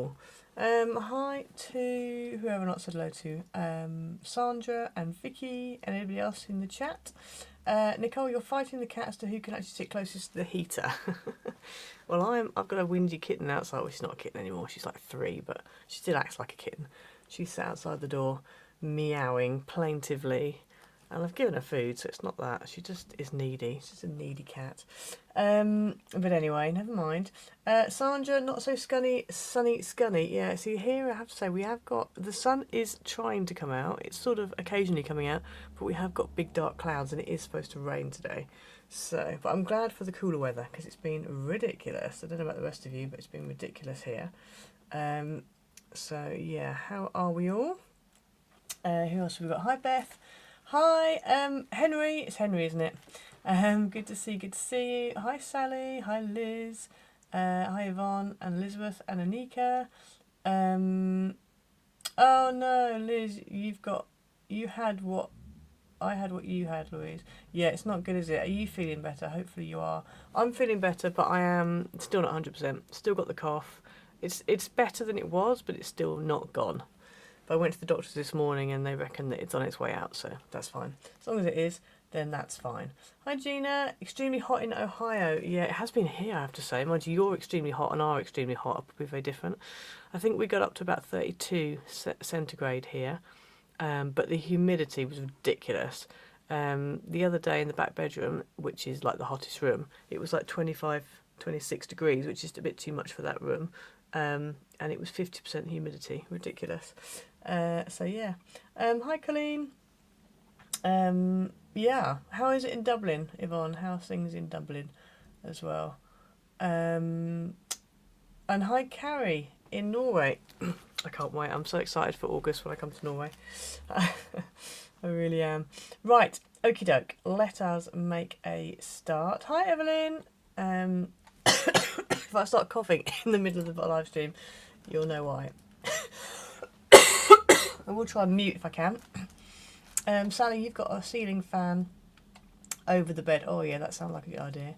cool. Hi to whoever not said hello to, Sandra and Vicky and anybody else in the chat. Nicole, you're fighting the cat as to who can actually sit closest to the heater. Well, I've got a whingy kitten outside. Well, she's not a kitten anymore. She's like 3, but she still acts like a kitten. She's sat outside the door, meowing plaintively. And I've given her food, so it's not that. She just is needy. She's a needy cat. But anyway, never mind. Sandra, not so sunny, scunny. Yeah, see here I have to say we have got, the sun is trying to come out. It's sort of occasionally coming out, but we have got big dark clouds and it is supposed to rain today. So, but I'm glad for the cooler weather because it's been ridiculous. I don't know about the rest of you, but it's been ridiculous here. So yeah, how are we all? Who else have we got? Hi Beth. Hi, Henry. It's Henry, isn't it? Good to see you. Hi, Sally. Hi, Liz. Hi, Yvonne and Elizabeth and Anika. Oh no, Liz, you had what I had, what you had, Louise. Yeah, it's not good, is it? Are you feeling better? Hopefully you are. I'm feeling better, but I am still not 100%. Still got the cough. It's better than it was, but it's still not gone. But I went to the doctors this morning and they reckon that it's on its way out, so that's fine. As long as it is, then that's fine. Hi Gina, extremely hot in Ohio. Yeah, it has been here, I have to say. Mind you, you're extremely hot and our extremely hot are probably very different. I think we got up to about 32 centigrade here, but the humidity was ridiculous. The other day in the back bedroom, which is like the hottest room, it was like 25, 26 degrees, which is a bit too much for that room. And it was 50% humidity, ridiculous. So yeah. Hi Colleen. Yeah, how is it in Dublin, Yvonne? How's things in Dublin as well? And hi Carrie in Norway. I can't wait. I'm so excited for August when I come to Norway. I really am. Right, okie doke. Let us make a start. Hi Evelyn. If I start coughing in the middle of the live stream, you'll know why. I will try and mute if I can. Sally, you've got a ceiling fan over the bed. Oh yeah, that sounds like a good idea.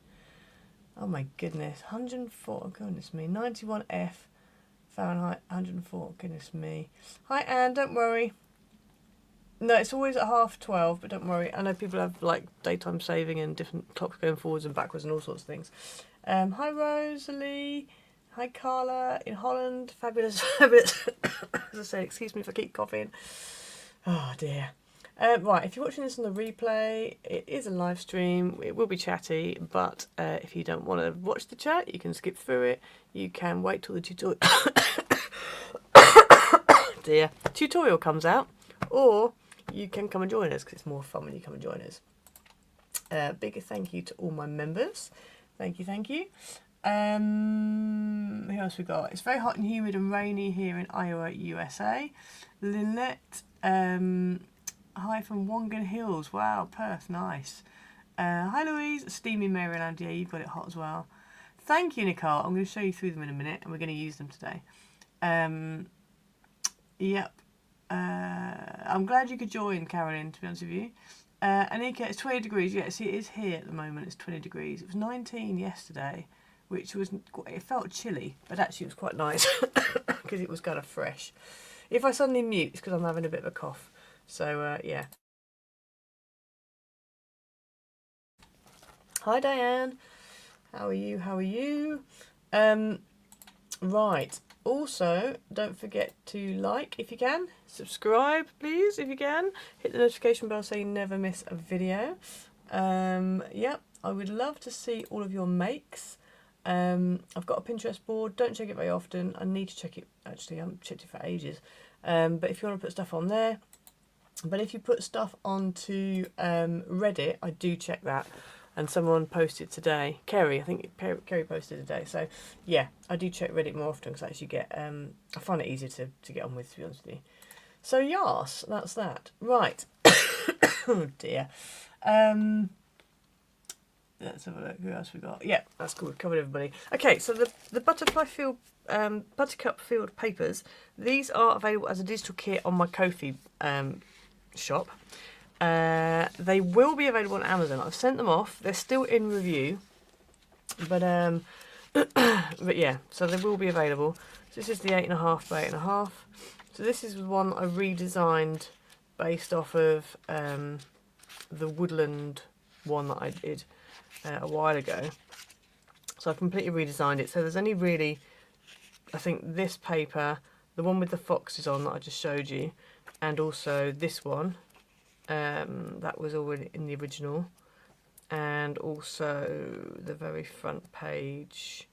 Oh my goodness, 104, goodness me, 91F Fahrenheit, 104, goodness me. Hi Anne, don't worry. No, it's always at 12:30, but don't worry. I know people have like daytime saving and different clocks going forwards and backwards and all sorts of things. Hi Rosalie. Hi Carla in Holland. Fabulous, fabulous. As I say, excuse me if I keep coughing. Oh dear. Right, if you're watching this on the replay, it is a live stream. It will be chatty, but if you don't want to watch the chat, you can skip through it. You can wait till the tutorial tutorial comes out, or you can come and join us because it's more fun when you come and join us. Big thank you to all my members. Thank you, thank you. Who else we got? It's very hot and humid and rainy here in Iowa, USA. Lynette, hi from Wongan Hills. Wow, Perth, nice. Hi Louise, steamy Maryland. Yeah, you've got it hot as well. Thank you, Nicole. I'm going to show you through them in a minute, and we're going to use them today. Yep. I'm glad you could join, Carolyn, to be honest with you. Anika, it's 20 degrees. Yeah, see, it is here at the moment. It's 20 degrees. It was 19 yesterday, which was, it felt chilly, but actually it was quite nice because it was kind of fresh. If I suddenly mute, it's because I'm having a bit of a cough. So, yeah. Hi, Diane. How are you? How are you? Right. Also, don't forget to like if you can. Subscribe, please, if you can. Hit the notification bell so you never miss a video. Yep, I would love to see all of your makes. I've got a Pinterest board. Don't check it very often. I need to check it, actually. I haven't checked it for ages. But if you want to put stuff on there. But if you put stuff onto Reddit, I do check that. And someone posted today, Kerry, I think Kerry posted today. So yeah, I do check Reddit more often because I actually get, I find it easier to get on with, to be honest with you. So yes, that's that. Right. Oh dear. Let's have a look. Who else we got? Yeah, that's cool. We've covered everybody. Okay, so the Buttercup Field papers. These are available as a digital kit on my Ko-fi shop. They will be available on Amazon. I've sent them off. They're still in review, but But yeah, so they will be available. So this is the 8.5 by 8.5. So this is one I redesigned based off of the woodland one that I did a while ago. So I've completely redesigned it. So there's only really, I think, this paper, the one with the foxes on that I just showed you, and also this one that was already in the original, and also the very front page.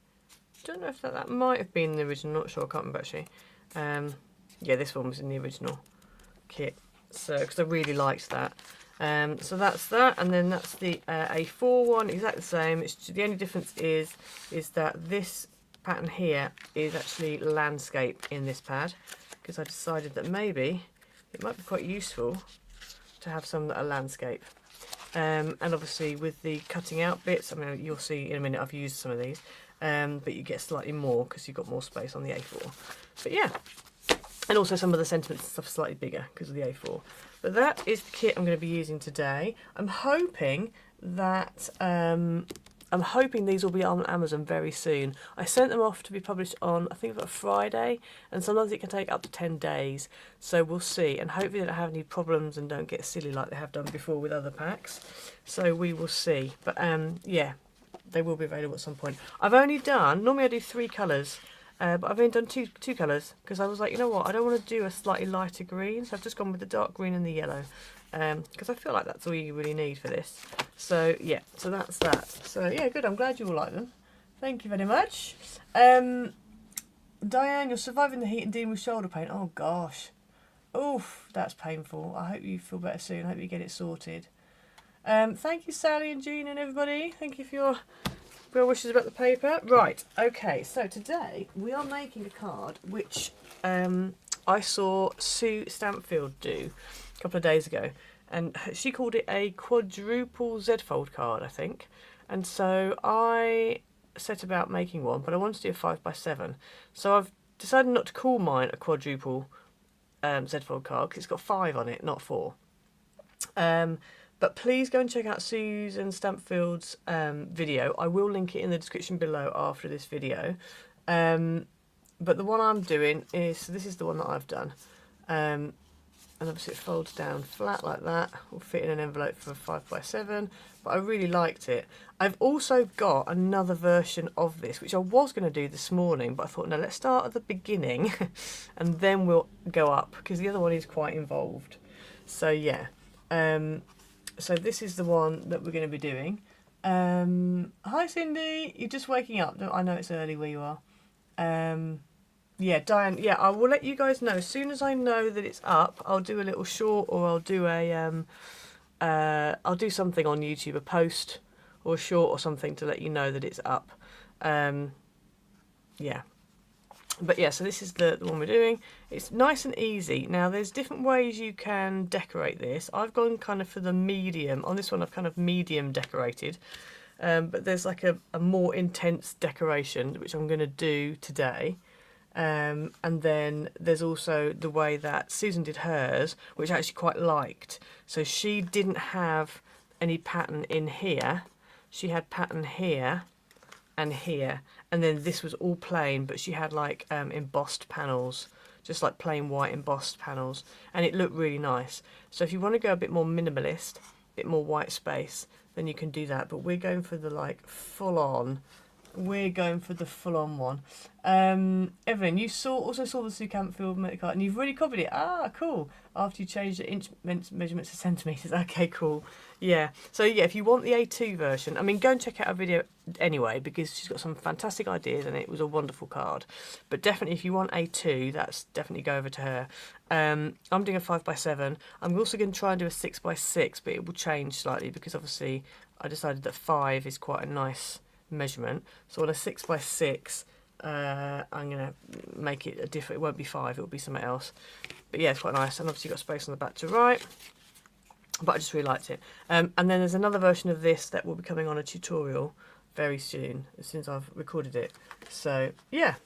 Don't know if that might have been the original, not sure, I can't remember actually. Yeah, this one was in the original kit, so because I really liked that. So that's that, and then that's the A4 one, exactly the same. It's the only difference is that this pattern here is actually landscape in this pad, because I decided that maybe it might be quite useful to have some that are landscape. And obviously with the cutting out bits, I mean, you'll see in a minute I've used some of these, but you get slightly more because you've got more space on the A4. But yeah, and also some of the sentiments and stuff are slightly bigger because of the A4. But that is the kit I'm going to be using today. I'm hoping that these will be on Amazon very soon. I sent them off to be published on, I think, about Friday, and sometimes it can take up to 10 days. So we'll see, and hopefully they don't have any problems and don't get silly like they have done before with other packs. So we will see. But yeah, they will be available at some point. I've only done, normally I do 3 colours. But I've only done two colours because I was like, you know what, I don't want to do a slightly lighter green, so I've just gone with the dark green and the yellow, because I feel like that's all you really need for this. So yeah, so that's that. So yeah, good, I'm glad you all like them. Thank you very much. Diane, you're surviving the heat and dealing with shoulder pain. Oh gosh. Oof, that's painful. I hope you feel better soon. I hope you get it sorted. Thank you, Sally and Jean and everybody. Thank you for your well wishes about the paper. Right, okay, so today we are making a card which I saw Sue Stampfield do a couple of days ago, and she called it a quadruple Z-fold card, I think. And so I set about making one, but I wanted to do a 5x7. So I've decided not to call mine a quadruple Z-fold card because it's got 5 on it, not 4. But please go and check out Susan Stampfield's video. I will link it in the description below after this video. But the one I'm doing is, so this is the one that I've done. And obviously it folds down flat like that. Will fit in an envelope for a 5x7. But I really liked it. I've also got another version of this, which I was going to do this morning. But I thought, no, let's start at the beginning. And then we'll go up, because the other one is quite involved. So yeah. So this is the one that we're going to be doing. Hi Cindy, you're just waking up. I know it's early where you are. Yeah, Diane, yeah, I will let you guys know. As soon as I know that it's up, I'll do a little short, or I'll do I'll do something on YouTube, a post or a short or something to let you know that it's up. Yeah. But yeah, so this is the one we're doing. It's nice and easy. Now, there's different ways you can decorate this. I've gone kind of for the medium. On this one, I've kind of medium decorated. But there's like a more intense decoration, which I'm going to do today. And then there's also the way that Susan did hers, which I actually quite liked. So she didn't have any pattern in here. She had pattern here and here, and then this was all plain, but she had like embossed panels, just like plain white embossed panels, and it looked really nice. So if you want to go a bit more minimalist, a bit more white space, then you can do that. But we're going for the like full-on. We're going for the full-on one. Evelyn, you also saw the Sue Campfield card, and you've really copied it. Ah, cool. After you changed the inch measurements to centimetres. Okay, cool. Yeah. So yeah, if you want the A2 version, I mean, go and check out her video anyway, because she's got some fantastic ideas and it was a wonderful card. But definitely, if you want A2, that's definitely go over to her. I'm doing a 5x7. I'm also going to try and do a 6x6, but it will change slightly because obviously I decided that 5 is quite a nice measurement. So on a 6x6, I'm going to make it a different. It won't be 5, it'll be something else. But yeah, it's quite nice, and obviously you've got space on the back to write. But I just really liked it. And then there's another version of this that will be coming on a tutorial very soon, as soon as I've recorded it. So yeah,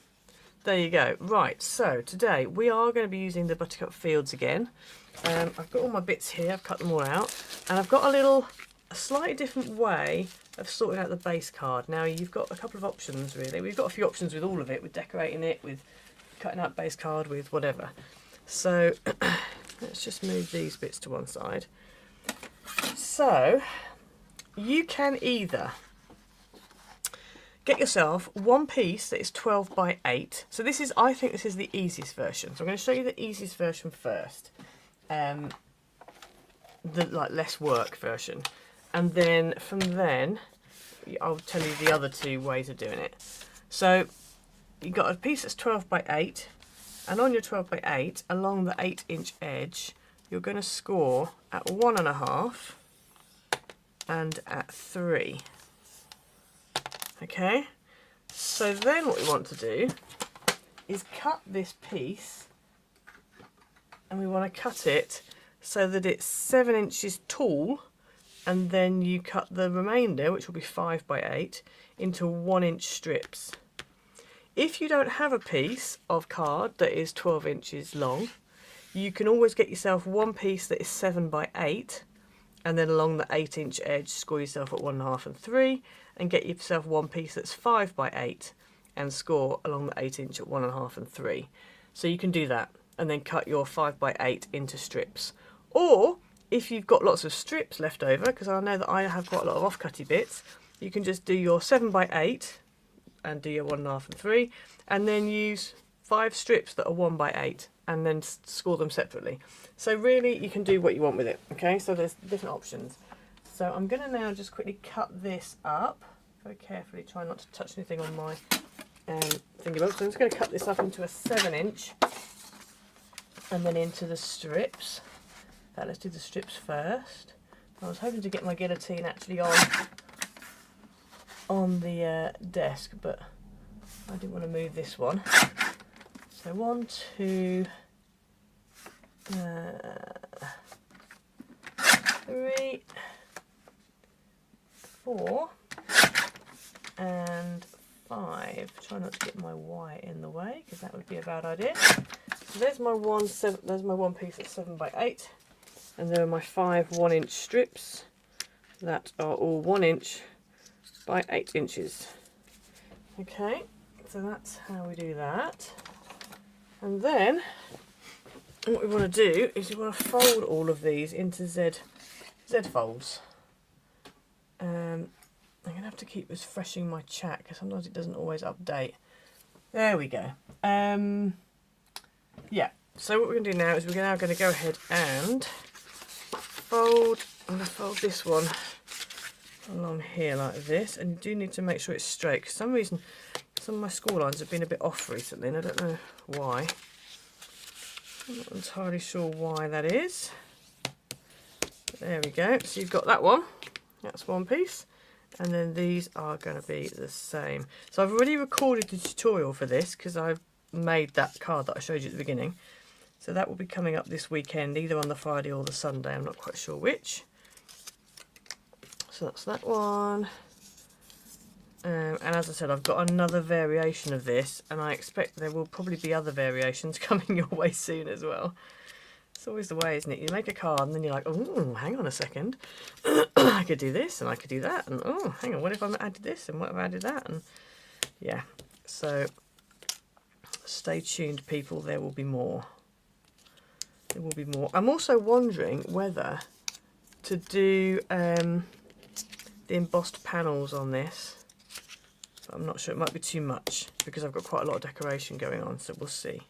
there you go. Right, so today we are going to be using the Buttercup fields again. I've got all my bits here, I've cut them all out, and I've got a slightly different way of sorting out the base card. Now you've got a couple of options really. We've got a few options with all of it, with decorating it, with cutting out base card, with whatever. So let's just move these bits to one side. So you can either get yourself one piece that is 12 by 8. So this is, I think this is the easiest version. So I'm going to show you the easiest version first. The like less work version. And then from then, I'll tell you the other two ways of doing it. So you've got a piece that's 12 by 8. And on your 12 by 8, along the 8-inch edge, you're going to score at 1.5 and at 3. Okay, so then what we want to do is cut this piece, and we want to cut it so that it's 7 inches tall, and then you cut the remainder, which will be 5 by 8, into 1-inch strips. If you don't have a piece of card that is 12 inches long, you can always get yourself one piece that is 7 by 8, and then along the 8-inch edge score yourself at 1.5 and 3, and get yourself one piece that's 5 by 8 and score along the 8-inch at 1.5 and 3. So you can do that and then cut your 5 by 8 into strips. Or if you've got lots of strips left over, because I know that I have quite a lot of off-cutty bits, you can just do your 7 by 8 and do your 1.5 and 3, and then use 5 strips that are 1 by 8 and then score them separately. So really you can do what you want with it. Okay, so there's different options. So I'm going to now just quickly cut this up very carefully, try not to touch anything on my thingy bob. So I'm just going to cut this up into a 7-inch and then into the strips. Let's do the strips first. I was hoping to get my guillotine actually on the desk, but I didn't want to move this one. So 1, 2, 3, 4 and 5. Try not to get my Y in the way, because that would be a bad idea. So there's my one piece that's 7 by 8, and there are my 5 1-inch strips that are all 1 inch by 8 inches. Okay, so that's how we do that. And then what we want to do is we want to fold all of these into Z folds. I'm going to have to keep refreshing my chat because sometimes it doesn't always update. There we go. Yeah, so what we're going to do now is we're now going to go ahead and fold. I'm going to fold this one along here like this, and you do need to make sure it's straight. For some reason, some of my score lines have been a bit off recently, and I don't know why. I'm not entirely sure why that is. But there we go. So you've got that one. That's one piece. And then these are going to be the same. So I've already recorded the tutorial for this because I've made that card that I showed you at the beginning. So that will be coming up this weekend, either on the Friday or the Sunday. I'm not quite sure which. So that's that one. And as I said, I've got another variation of this, and I expect there will probably be other variations coming your way soon as well. It's always the way, isn't it? You make a card and then you're like, oh, hang on a second. I could do this and I could do that. And oh, hang on, what if I added this and what if I added that? And yeah, so stay tuned, people. There will be more. There will be more. I'm also wondering whether to do the embossed panels on this. I'm not sure, it might be too much because I've got quite a lot of decoration going on, so we'll see.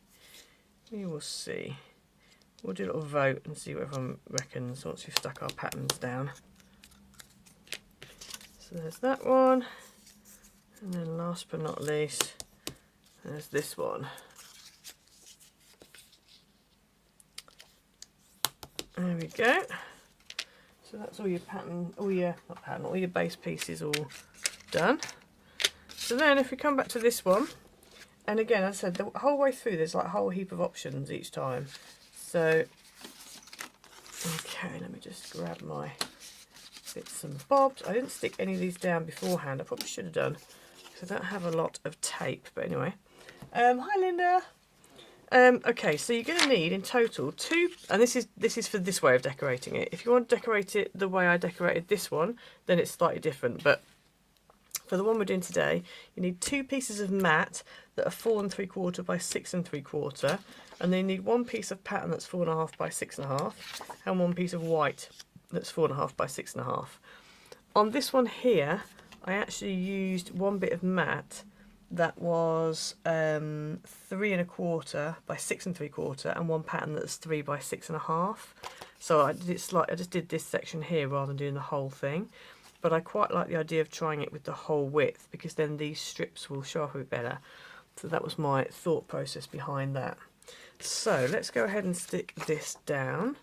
We will see. We'll do a little vote and see what everyone reckons once we've stuck our patterns down. So there's that one. And then last but not least, there's this one. There we go. So that's all your pattern, all your base pieces all done. So then if we come back to this one, and again, as I said, the whole way through there's like a whole heap of options each time. So, okay, let me just grab my bits and bobs. I didn't stick any of these down beforehand. I probably should have done, because I don't have a lot of tape. But anyway, hi Linda. Okay, so you're going to need in total 2, and this is for this way of decorating it. If you want to decorate it the way I decorated this one, then it's slightly different. But For the one we're doing today, you need 2 pieces of mat that are 4 3/4 by 6 3/4, and then you need 1 piece of pattern that's 4 1/2 by 6 1/2, and 1 piece of white that's 4 1/2 by 6 1/2. On this one here, I actually used 1 bit of mat that was 3 1/4 by 6 3/4, and 1 pattern that's 3 by 6 1/2. So I just did this section here rather than doing the whole thing. But I quite like the idea of trying it with the whole width, because then these strips will show up a bit better. So that was my thought process behind that. So let's go ahead and stick this down.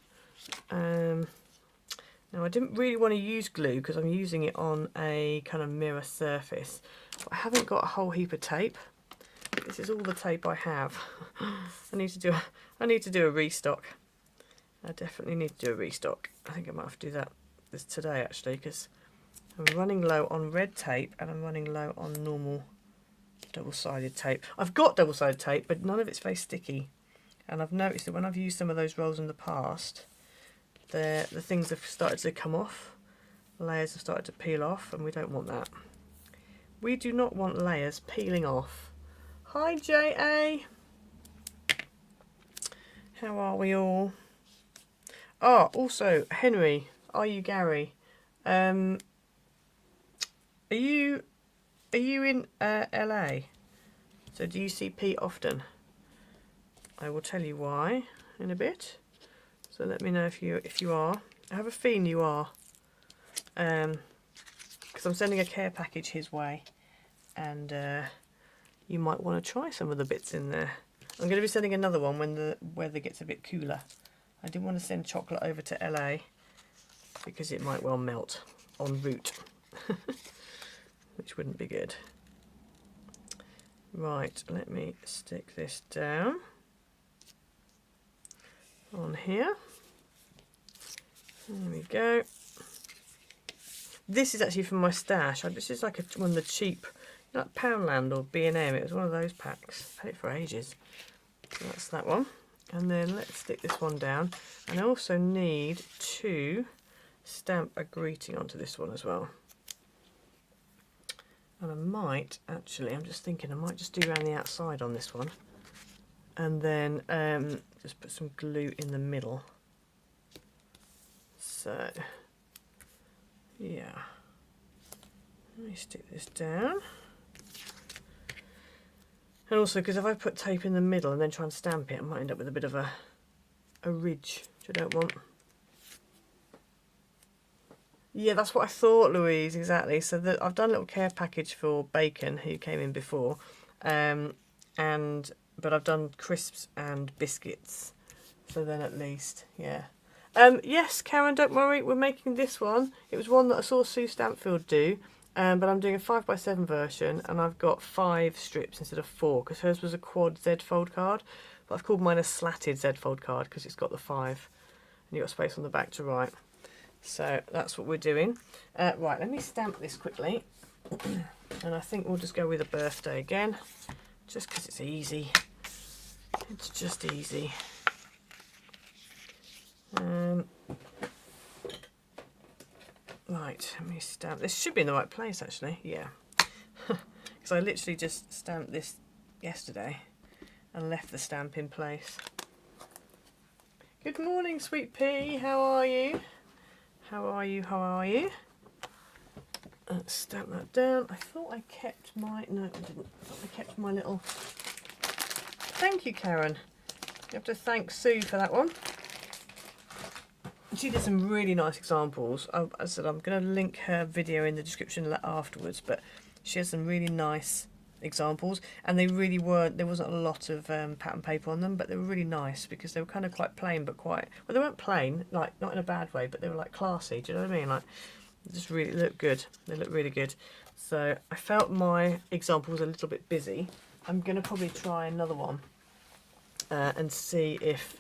Now I didn't really want to use glue because I'm using it on a kind of mirror surface. But I haven't got a whole heap of tape. This is all the tape I have. I need to do a restock. I definitely need to do a restock. I think I might have to do this today actually, because I'm running low on red tape and I'm running low on normal double-sided tape. I've got double-sided tape, but none of it's very sticky. And I've noticed that when I've used some of those rolls in the past, the things have started to come off. Layers have started to peel off, and we don't want that. We do not want layers peeling off. Hi J.A. How are we all? Oh, also, Henry, are you Gary? Are you in LA? So do you see Pete often? I will tell you why in a bit. So let me know if you are. I have a feeling you are. Because I'm sending a care package his way, and you might want to try some of the bits in there. I'm going to be sending another one when the weather gets a bit cooler. I didn't want to send chocolate over to LA because it might well melt en route. Which wouldn't be good. Right, let me stick this down on here. There we go. This is actually from my stash. This is like one of the cheap, like Poundland or B&M. It was one of those packs. I paid for ages. So that's that one. And then let's stick this one down. And I also need to stamp a greeting onto this one as well. And I might actually, I'm just thinking, I might just do around the outside on this one, and then just put some glue in the middle. So yeah, let me stick this down. And also, because if I put tape in the middle and then try and stamp it, I might end up with a bit of a ridge, which I don't want. Yeah, that's what I thought, Louise, exactly. So I've done a little care package for Bacon, who came in before, but I've done crisps and biscuits. So then at least, yeah. Yes, Karen, don't worry, we're making this one. It was one that I saw Sue Stampfield do, but I'm doing a 5x7 version, and I've got 5 strips instead of 4, because hers was a quad Z fold card, but I've called mine a slatted Z fold card because it's got the 5, and you've got space on the back to write. So that's what we're doing. Right, let me stamp this quickly. And I think we'll just go with a birthday again, just because it's easy. It's just easy. Right, let me stamp. This should be in the right place, actually. Yeah. Because I literally just stamped this yesterday and left the stamp in place. Good morning, Sweet Pea. How are you? How are you? How are you? Let's stamp that down. I thought I kept my... No, I didn't. I thought I kept my little... Thank you, Karen. You have to thank Sue for that one. She did some really nice examples. As I said, I'm going to link her video in the description afterwards, but she has some really nice examples, and they really weren't, there wasn't a lot of pattern paper on them, but they were really nice because they were kind of quite plain, but quite, well, they weren't plain, like not in a bad way, but they were like classy. Do you know what I mean? Like, they just really look good. They look really good. So I felt my example was a little bit busy. I'm going to probably try another one and see if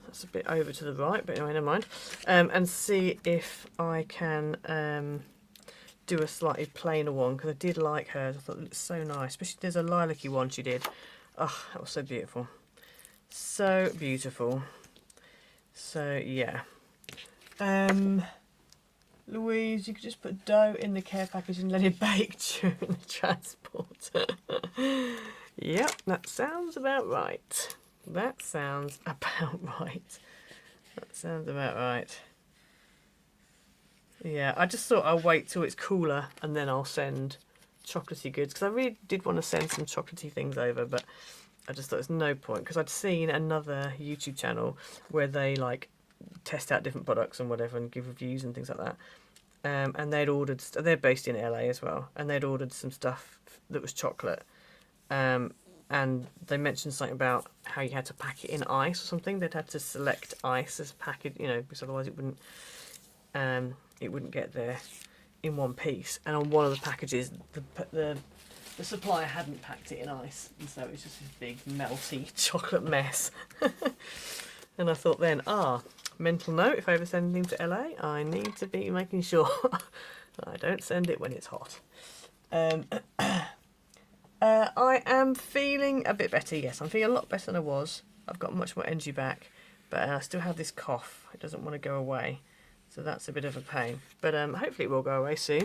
that's a bit over to the right, but anyway, never mind. And see if I can do a slightly plainer one, because I did like hers. I thought it looked so nice, especially there's a lilac-y one she did. Oh, that was so beautiful. So beautiful. So yeah. Louise, you could just put dough in the care package and let it bake during the transport. Yep, that sounds about right. That sounds about right. That sounds about right. Yeah, I just thought I'll wait till it's cooler and then I'll send chocolatey goods, because I really did want to send some chocolatey things over, but I just thought there's no point, because I'd seen another YouTube channel where they like test out different products and whatever and give reviews and things like that. And they'd ordered, they're based in LA as well, and they'd ordered some stuff that was chocolate. And they mentioned something about how you had to pack it in ice or something. They'd had to select ice as package, you know, because otherwise it wouldn't get there in one piece. And on one of the packages, the supplier hadn't packed it in ice, and so it was just this big melty chocolate mess. And I thought then, mental note, if I ever send anything to LA, I need to be making sure I don't send it when it's hot. I am feeling a bit better, yes. I'm feeling a lot better than I was. I've got much more energy back, but I still have this cough. It doesn't want to go away, so that's a bit of a pain. But hopefully it will go away soon.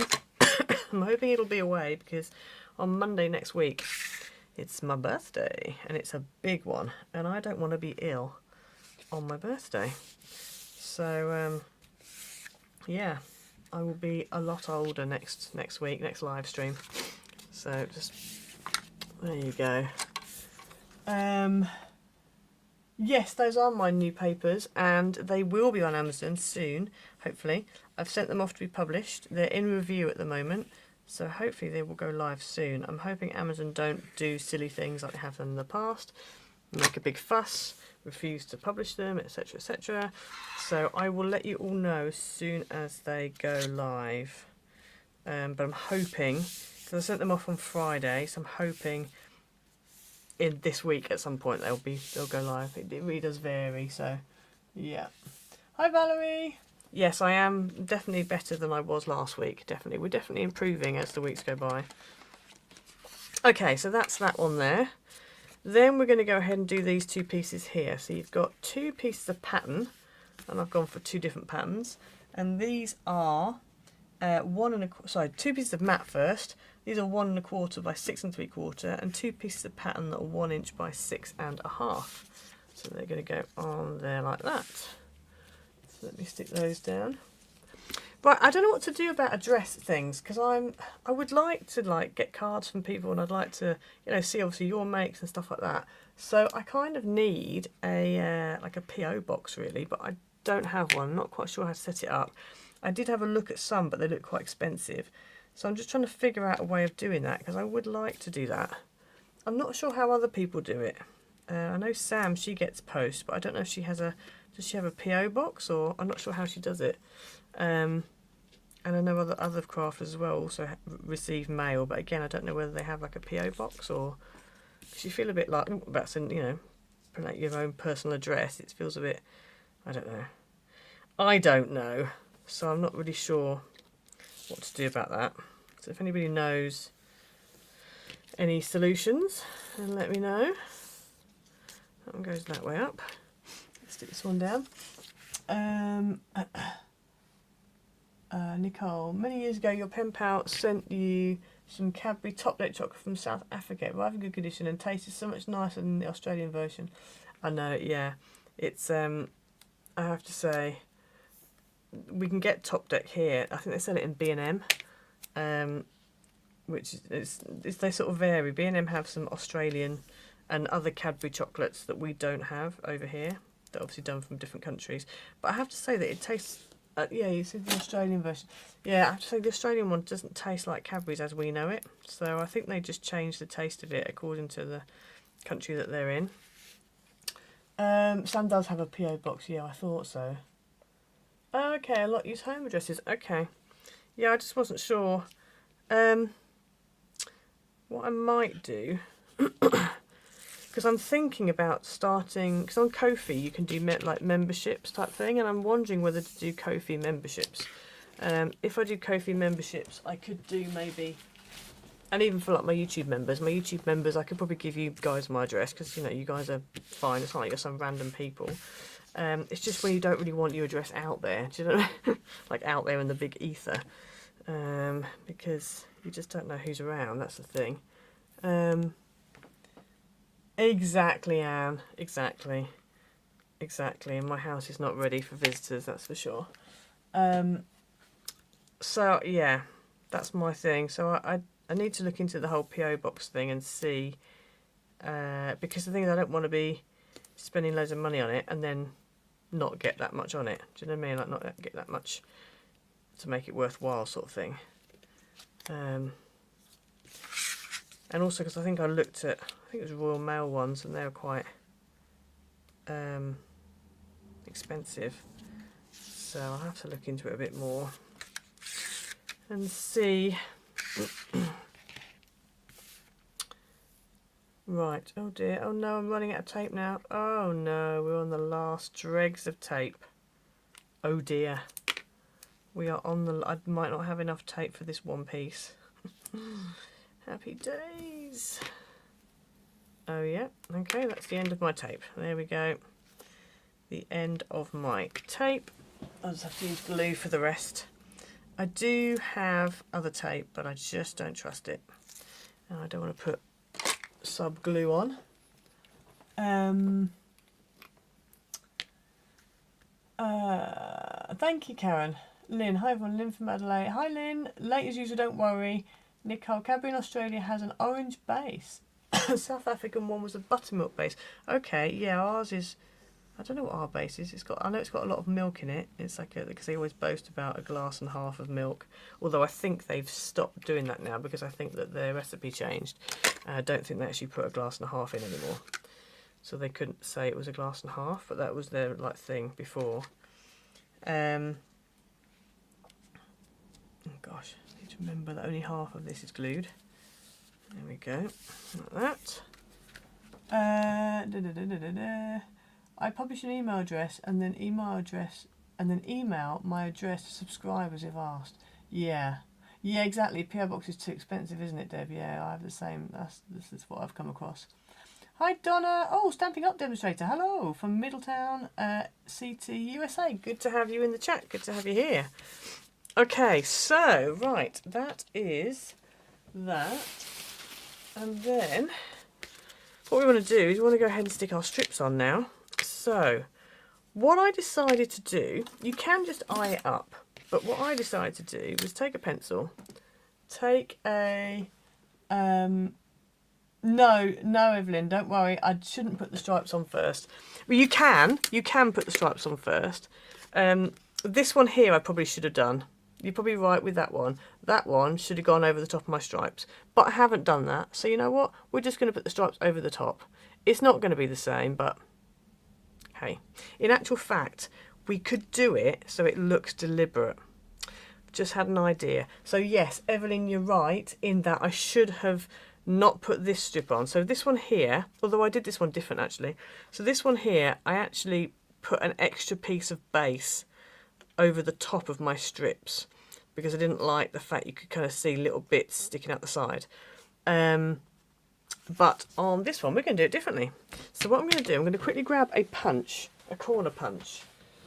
I'm hoping it'll be away, because on Monday next week, it's my birthday, and it's a big one, and I don't want to be ill on my birthday. So, yeah, I will be a lot older next week, next live stream. So just, there you go. Yes, those are my new papers, and they will be on Amazon soon, hopefully. I've sent them off to be published. They're in review at the moment, so hopefully they will go live soon. I'm hoping Amazon don't do silly things like they have done in the past, make a big fuss, refuse to publish them, etc, etc. So I will let you all know as soon as they go live. But I'm hoping, because I sent them off on Friday, so I'm hoping in this week at some point they'll go live. It really does vary, so yeah. Hi Valerie. Yes, I am definitely better than I was last week. Definitely, we're definitely improving as the weeks go by. Okay, so that's that one there. Then we're going to go ahead and do these two pieces here. So you've got two pieces of pattern, and I've gone for two different patterns. And these are two pieces of mat first. These are 1 1/4 by 6 3/4, and two pieces of pattern that are 1 inch by 6 1/2. So they're going to go on there like that. So let me stick those down. Right, I don't know what to do about address things, because I would like to get cards from people, and I'd like to, you know, see obviously your makes and stuff like that. So I kind of need a like a PO box really, but I don't have one. I'm not quite sure how to set it up. I did have a look at some, but they look quite expensive. So I'm just trying to figure out a way of doing that, because I would like to do that. I'm not sure how other people do it. I know Sam, she gets post, but I don't know if she has does she have a PO box, or I'm not sure how she does it. And I know other crafters as well also receive mail, but again I don't know whether they have like a PO box, or because you feel a bit like that's putting out your own personal address. It feels a bit, I don't know. So I'm not really sure what to do about that. So if anybody knows any solutions, then let me know. That one goes that way up. Let's stick this one down. Nicole, many years ago your pen pal sent you some Cadbury top deck chocolate from South Africa, but in good condition and tasted so much nicer than the Australian version. I know, yeah. It's I have to say, we can get top deck here. I think they sell it in B&M, which is they sort of vary. B&M have some Australian and other Cadbury chocolates that we don't have over here. They're obviously done from different countries, but I have to say that it tastes. Yeah, you see the Australian version. Yeah, I have to say the Australian one doesn't taste like Cadbury's as we know it. So I think they just changed the taste of it according to the country that they're in. Sam does have a PO box. Yeah, I thought so. Okay, a lot use home addresses. Okay. Yeah, I just wasn't sure. What I might do, because I'm thinking about starting, because on Ko-fi you can do like memberships type thing, and I'm wondering whether to do Ko-fi memberships. If I do Ko-fi memberships, I could do maybe, and even for like my YouTube members, I could probably give you guys my address, because you know you guys are fine. It's not like you're some random people. It's just when you don't really want your address out there, do you know what I mean? Like out there in the big ether, because you just don't know who's around, that's the thing. Exactly, Anne, exactly, and my house is not ready for visitors, that's for sure. So yeah, that's my thing. So I need to look into the whole PO box thing and see, because the thing is I don't want to be spending loads of money on it and then not get that much on it. Do you know what I mean? Like not get that much to make it worthwhile, sort of thing. And also because I think I looked at, I think it was Royal Mail ones, and they were quite expensive. So I'll have to look into it a bit more and see. Right, oh dear, oh no, I'm running out of tape now. Oh no, we're on the last dregs of tape. Oh dear. We are on the, I might not have enough tape for this one piece. Happy days. Oh yeah, okay, that's the end of my tape. There we go. The end of my tape. I'll just have to use glue for the rest. I do have other tape, but I just don't trust it. And I don't want to put sub glue on. Thank you, Karen. Lynn, hi everyone, Lynn from Adelaide. Hi Lynn, late as usual, don't worry. Nicole, Cadbury in Australia has an orange base. South African one was a buttermilk base. Okay, yeah, ours is, I don't know what our base is. It's got, I know it's got a lot of milk in it. It's like a, because they always boast about a glass and half of milk. Although I think they've stopped doing that now because I think that their recipe changed. I don't think they actually put a glass and a half in anymore. So they couldn't say it was a glass and a half, but that was their like thing before. Oh gosh, I need to remember that only half of this is glued. There we go, like that. I publish an email address and then email my address to subscribers if asked. Yeah, exactly. PO box is too expensive, isn't it, Deb? Yeah, I have the same. This is what I've come across. Hi Donna. Oh, Stamping Up demonstrator. Hello from Middletown, CT USA. Good to have you in the chat. Good to have you here. Okay, so right, that is that, and then what we want to do is we want to go ahead and stick our strips on now. So what I decided to do, you can just eye it up, but what I decided to do was take a pencil, take a no Evelyn, don't worry, I shouldn't put the stripes on first. Well, you can put the stripes on first. This one here I probably should have done. You're probably right with that one. That one should have gone over the top of my stripes, but I haven't done that. So you know what? We're just going to put the stripes over the top. It's not going to be the same, but hey, in actual fact, we could do it so it looks deliberate. Just had an idea. So yes, Evelyn, you're right in that I should have not put this strip on. So this one here, although I did this one different actually. So this one here, I actually put an extra piece of base over the top of my strips because I didn't like the fact you could kind of see little bits sticking out the side. But on this one, we're going to do it differently. So what I'm going to do, I'm going to quickly grab a punch, a corner punch.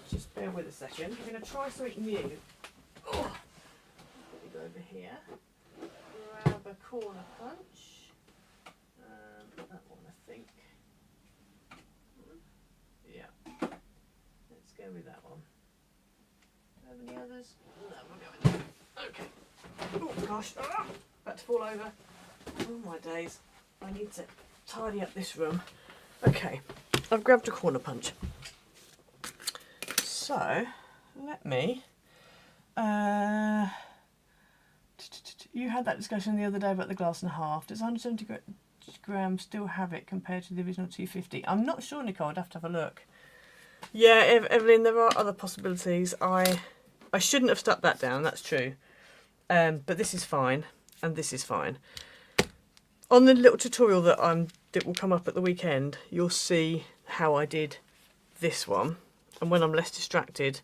Just bear with a second. I'm going to try something new. Oh, let me go over here. Grab a corner punch. That one, I think. Yeah. Let's go with that one. Do you have any others? No, we'll go with that. Okay. Oh gosh, about to fall over. Oh my days. I need to tidy up this room. Okay, I've grabbed a corner punch. So, let me... you had that discussion the other day about the glass and a half. Does 170 grams still have it compared to the original 250? I'm not sure, Nicole. I'd have to have a look. Yeah, Evelyn, there are other possibilities. I shouldn't have stuck that down, that's true. But this is fine, and this is fine. On the little tutorial that will come up at the weekend, you'll see how I did this one, and when I'm less distracted,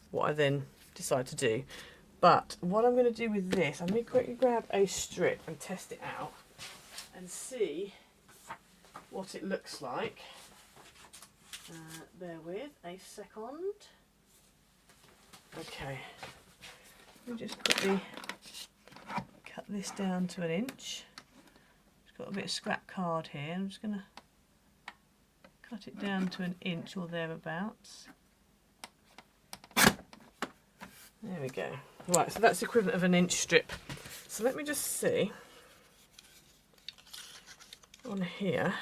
what I then decide to do. But what I'm going to do with this, I'm going to quickly grab a strip and test it out and see what it looks like. Bear with a second. Okay, let me just quickly cut this down to 1 inch. It's got a bit of scrap card here. I'm just going to cut it down to 1 inch or thereabouts. There we go. Right, so that's the equivalent of 1 inch strip. So let me just see on here.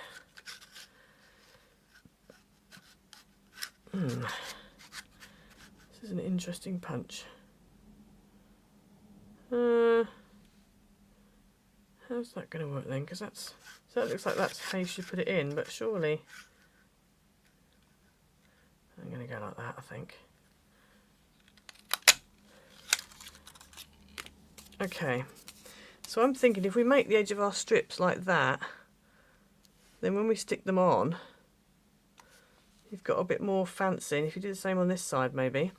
This is an interesting punch. How's that going to work then? Because that's, so that looks like that's how you should put it in, but surely I'm going to go like that, I think. Okay, so I'm thinking if we make the edge of our strips like that, then when we stick them on, you've got a bit more fancy. And if you do the same on this side, maybe.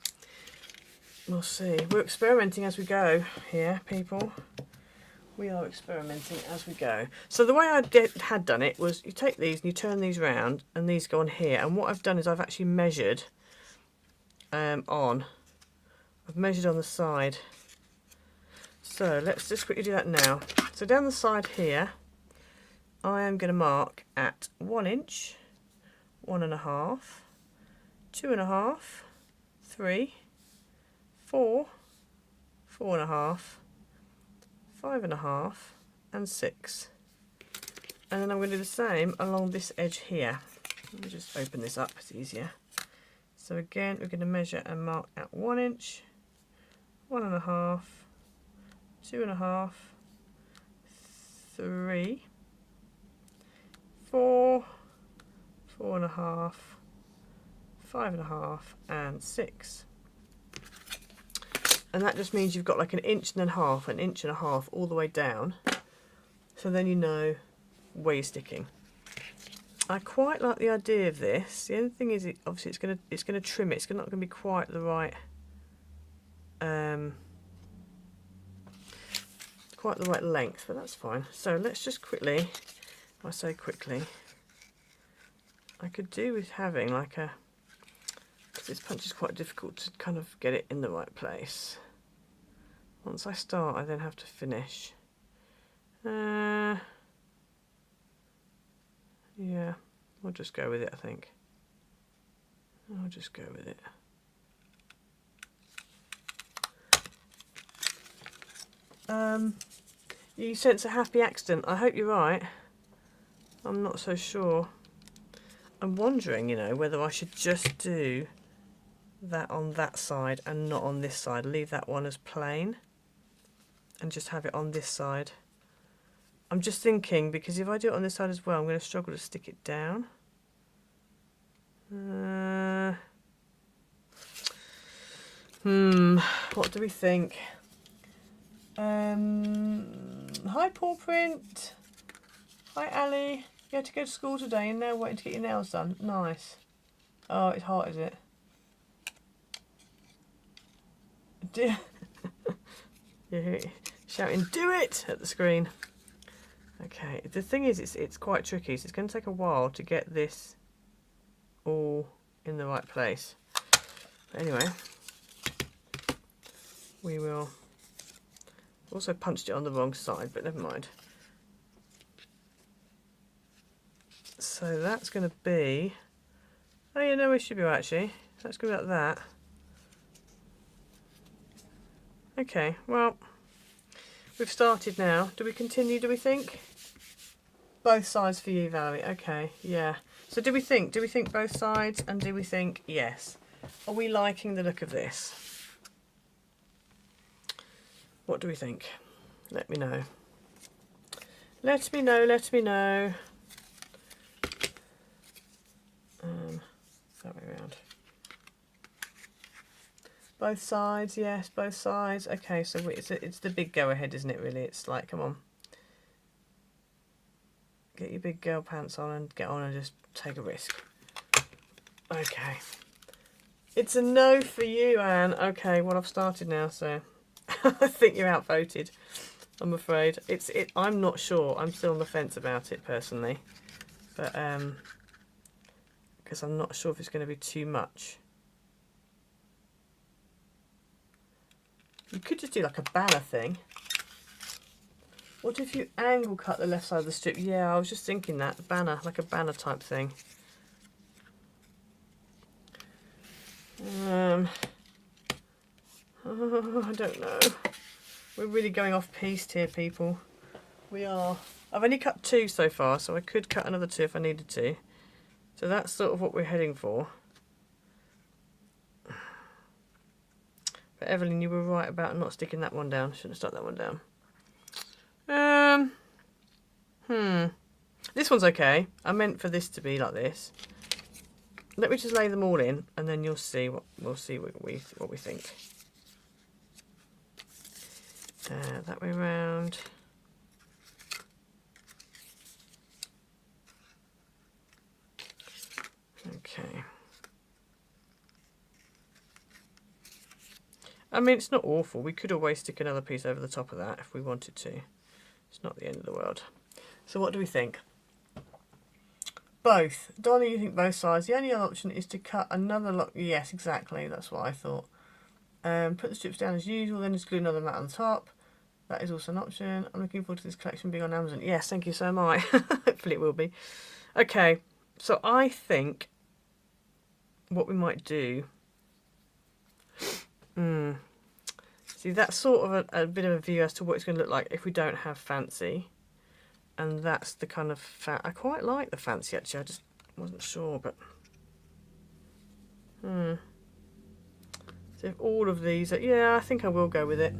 We'll see. We're experimenting as we go here, people. We are experimenting as we go. So the way I had done it was you take these and you turn these round and these go on here. And what I've done is I've actually measured I've measured on the side. So let's just quickly do that now. So down the side here, I am going to mark at 1 inch, 1.5, 2.5, 3, 4, 4.5, 5.5, and 6. And then I'm going to do the same along this edge here. Let me just open this up, it's easier. So again, we're going to measure and mark at 1 inch, 1.5, 2.5, 3, 4, 4.5, 5.5, and 6. And that just means you've got like 1.5 inches, 1.5 inches all the way down. So then you know where you're sticking. I quite like the idea of this. The only thing is, obviously, it's gonna trim it. It's not gonna be quite the right, length, but that's fine. So let's just quickly. I say quickly. I could do with having like a. Because this punch is quite difficult to kind of get it in the right place. Once I start, I then have to finish. Yeah, we'll just go with it, I think. I'll just go with it. You sense a happy accident. I hope you're right. I'm not so sure. I'm wondering, you know, whether I should just do that on that side and not on this side. Leave that one as plain and just have it on this side. I'm just thinking, because if I do it on this side as well, I'm going to struggle to stick it down. What do we think? Hi Paw Print. Hi Ali. You had to go to school today and now waiting to get your nails done. Nice. Oh, it's hot, is it? You're shouting, do it, at the screen. Okay, the thing is, it's quite tricky, so it's going to take a while to get this all in the right place. But anyway, we will. Also punched it on the wrong side, but never mind. So that's going to be. Oh, yeah, no, it should be right, actually. That's going to be like that. Okay, well, we've started now. Do we continue, do we think? Both sides for you, Valerie. Okay, yeah. So do we think both sides, and do we think yes? Are we liking the look of this? What do we think? Let me know. Let me know, let me know. That way around. Both sides, yes, both sides. Okay, so it's the big go ahead, isn't it, really? It's like, come on. Get your big girl pants on and get on and just take a risk. Okay. It's a no for you, Anne. Okay, well, I've started now, so I think you're outvoted, I'm afraid. I'm not sure. I'm still on the fence about it, personally. But, because I'm not sure if it's going to be too much. You could just do like a banner thing. What if you angle cut the left side of the strip? Yeah, I was just thinking that, banner, like a banner type thing. I don't know. We're really going off piste here, people. We are. I've only cut 2 so far, so I could cut another 2 if I needed to. So that's sort of what we're heading for. But Evelyn, you were right about not sticking that one down. Shouldn't have stuck that one down. This one's okay. I meant for this to be like this. Let me just lay them all in, and then you'll see what we think. That way round. Okay. I mean, it's not awful. We could always stick another piece over the top of that if we wanted to. It's not the end of the world. So what do we think? Both. Donna, you think both sides. The only other option is to cut another lock. Yes, exactly. That's what I thought. Put the strips down as usual, then just glue another mat on top. That is also an option. I'm looking forward to this collection being on Amazon. Yes, thank you, so am I. Hopefully it will be. Okay, so I think what we might do... See, that's sort of a bit of a view as to what it's going to look like if we don't have fancy. And that's the kind of... I quite like the fancy, actually. I just wasn't sure, but... So if all of these... Yeah, I think I will go with it.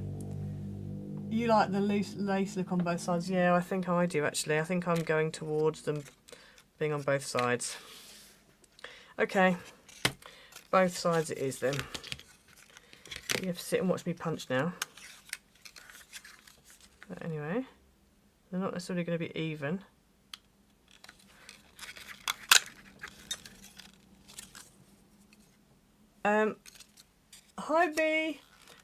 You like the loose lace look on both sides? Yeah, I think I do, actually. I think I'm going towards them being on both sides. Okay. Both sides it is, then. You have to sit and watch me punch now. But anyway, they're not necessarily going to be even. Hi B!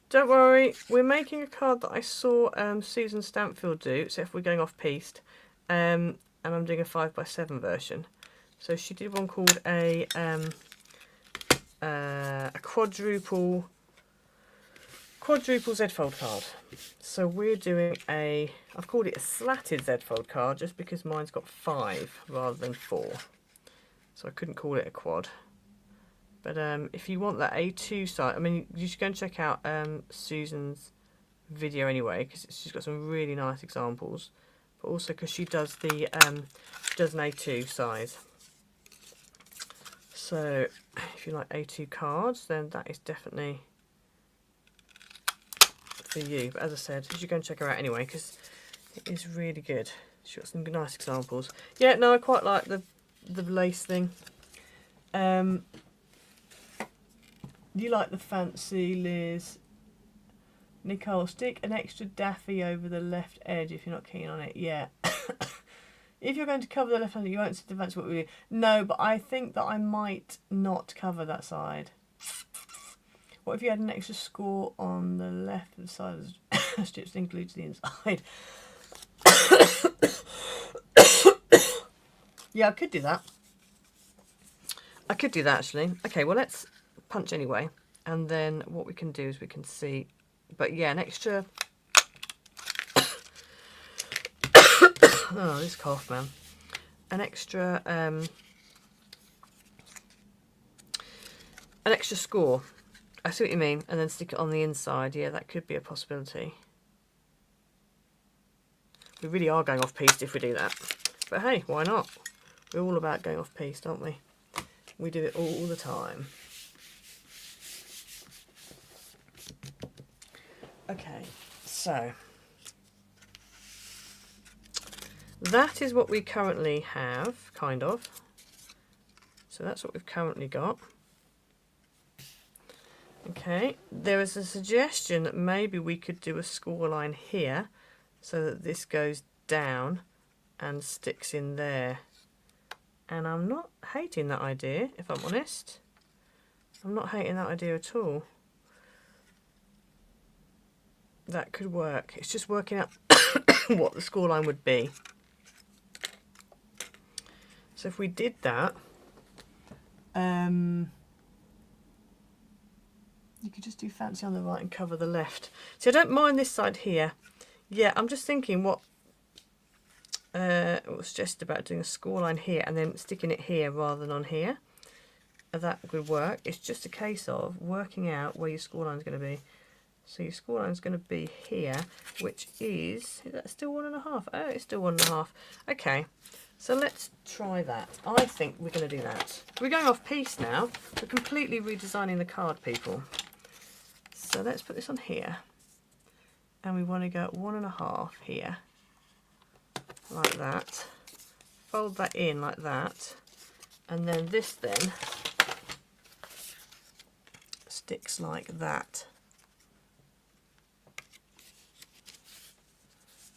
Don't worry, we're making a card that I saw Susan Stampfield do, so if we're going off piste, and I'm doing a 5x7 version. So she did one called a quadruple Z-fold card. So we're doing I've called it a slatted Z-fold card just because mine's got 5 rather than 4. So I couldn't call it a quad. But if you want that A2 side, I mean, you should go and check out Susan's video anyway, because she's got some really nice examples. But also because she does the does an A2 size. So if you like A2 cards, then that is definitely for you. But as I said, you should go and check her out anyway, because it is really good. She's got some nice examples. Yeah, no, I quite like the lace thing. You like the fancy, Liz. Nicole, stick an extra daffy over the left edge if you're not keen on it. Yeah. If you're going to cover the left hand, you won't see the fancy what we do. No, but I think that I might not cover that side. What if you had an extra score on the left side of the strips and glued to the inside? Yeah, I could do that. I could do that, actually. Okay, well, let's punch anyway, and then what we can do is we can see, but yeah, an extra oh, this cough, man. An extra score, I see what you mean, and then stick it on the inside. Yeah, that could be a possibility. We really are going off piste if we do that, but hey, why not? We're all about going off piste, aren't we? We do it all the time. Okay, so that is what we currently have, kind of. So that's what we've currently got. Okay, there is a suggestion that maybe we could do a score line here so that this goes down and sticks in there. And I'm not hating that idea, if I'm honest. I'm not hating that idea at all. That could work. It's just working out what the scoreline would be. So if we did that, You could just do fancy on the right and cover the left. See, I don't mind this side here. Yeah, I'm just thinking what was just about doing a score line here and then sticking it here rather than on here. That would work. It's just a case of working out where your score line is going to be. So your score line is going to be here, which is that still 1.5? Oh, it's still 1.5. Okay, so let's try that. I think we're going to do that. We're going off piece now. We're completely redesigning the card, people. So let's put this on here. And we want to go 1.5 here. Like that. Fold that in like that. And then this then sticks like that.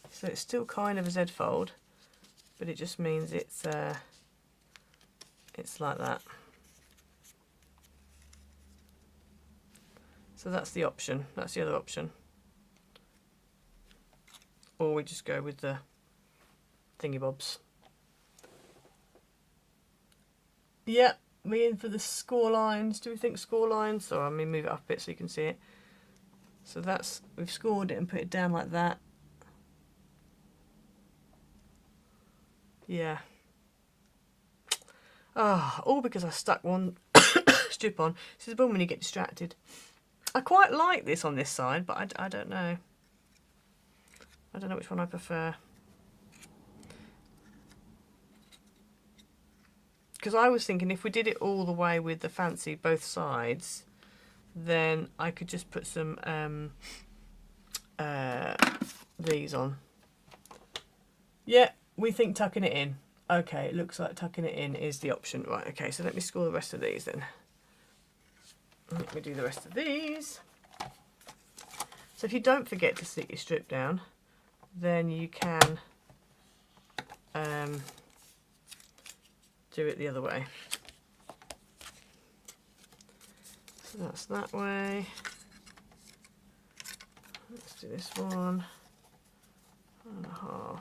So it's still kind of a Z fold, but it just means it's like that. So that's the option. That's the other option. Or we just go with the thingy bobs. Yeah, we in for the score lines. Do we think score lines? So I mean, move it up a bit so you can see it. So that's, we've scored it and put it down like that. Yeah. Ah, oh, all because I stuck one strip on. This is the problem when you get distracted. I quite like this on this side, but I don't know. I don't know which one I prefer. Because I was thinking if we did it all the way with the fancy both sides, then I could just put some these on. Yeah, we think tucking it in. Okay, it looks like tucking it in is the option. Right, okay, so let me score the rest of these then. Let me do the rest of these. So if you don't forget to stick your strip down, then you can do it the other way. So that's that way. Let's do this one. 1.5.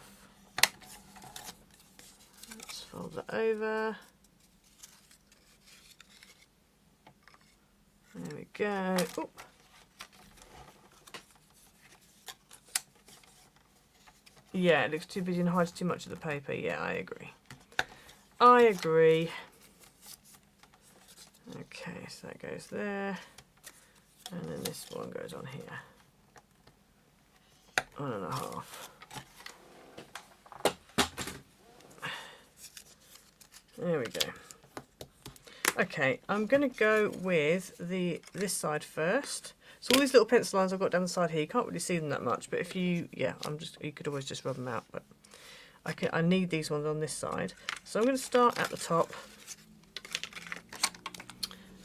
Let's fold that over. There we go. Oop. Yeah, it looks too busy and hides too much of the paper. Yeah, I agree. I agree. Okay, so that goes there. And then this one goes on here. 1.5. There we go. Okay, I'm going to go with this side first. So all these little pencil lines I've got down the side here, you can't really see them that much, but if you, yeah, you could always just rub them out, but I need these ones on this side. So I'm going to start at the top.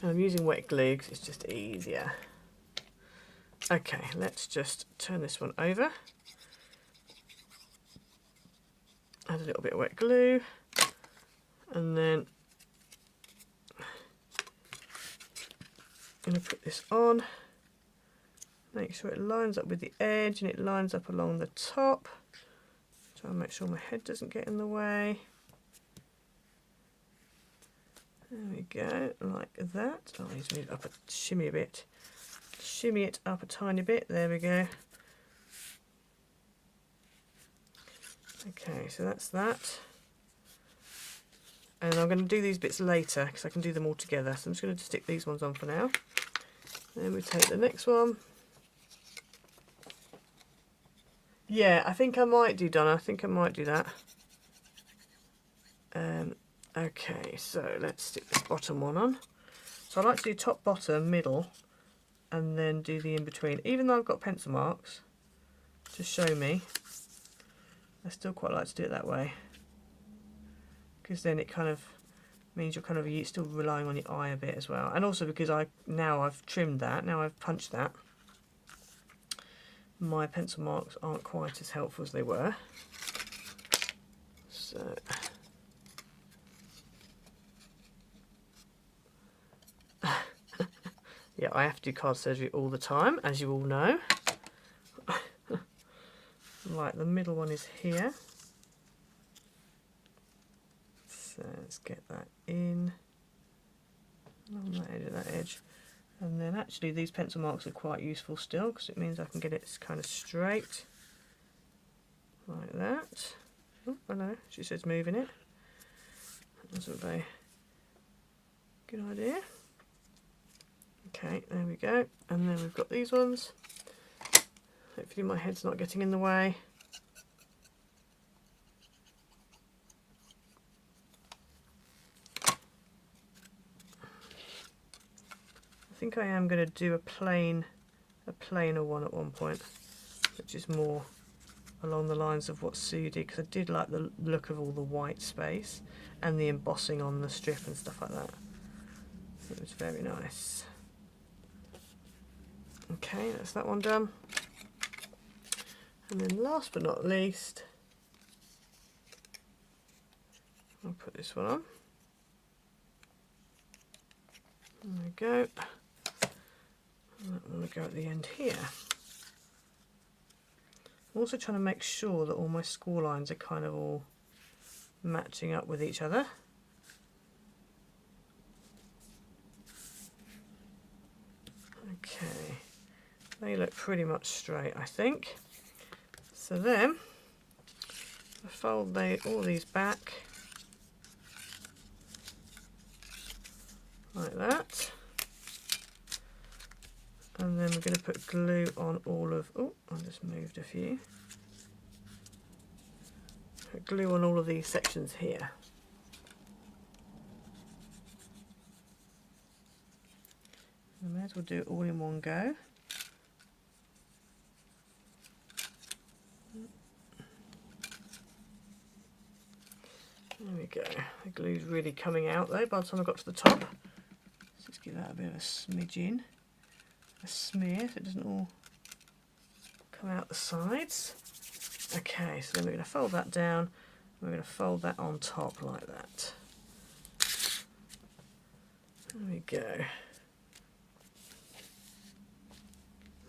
And I'm using wet glue because it's just easier. Okay, let's just turn this one over. Add a little bit of wet glue. And then I'm going to put this on. Make sure it lines up with the edge and it lines up along the top. Try and make sure my head doesn't get in the way. There we go, like that. Oh, I need to move it up shimmy a bit. Shimmy it up a tiny bit. There we go. Okay, so that's that. And I'm going to do these bits later because I can do them all together. So I'm just going to stick these ones on for now. Then we take the next one. Yeah, I think I might do, Donna. I think I might do that. Okay, so let's stick this bottom one on. So I like to do top, bottom, middle, and then do the in-between. Even though I've got pencil marks to show me, I still quite like to do it that way. Because then it kind of means you're still relying on your eye a bit as well. And also because now I've trimmed that, now I've punched that, my pencil marks aren't quite as helpful as they were. So yeah, I have to do card surgery all the time, as you all know. Right, the middle one is here. So let's get that in. along that edge of that edge. And then actually these pencil marks are quite useful still, because it means I can get it kind of straight like that. Oh, I know, she says moving it. That wasn't a very good idea. Okay, there we go. And then we've got these ones. Hopefully my head's not getting in the way. I think I am going to do a plainer one at one point, which is more along the lines of what Sue did, because I did like the look of all the white space and the embossing on the strip and stuff like that. It was very nice. Okay, that's that one done. And then last but not least, I'll put this one on. There we go. And that one will go at the end here. I'm also trying to make sure that all my score lines are kind of all matching up with each other. Okay, they look pretty much straight, I think. So then, I fold all these back like that. And then we're going to put glue on all of, oh, I just moved a few. Put glue on all of these sections here. I may as well do it all in one go. There we go. The glue's really coming out though by the time I got to the top. Let's just give that a bit of a smidge a smear so it doesn't all come out the sides. Okay, so then we're going to fold that down and we're going to fold that on top like that. There we go.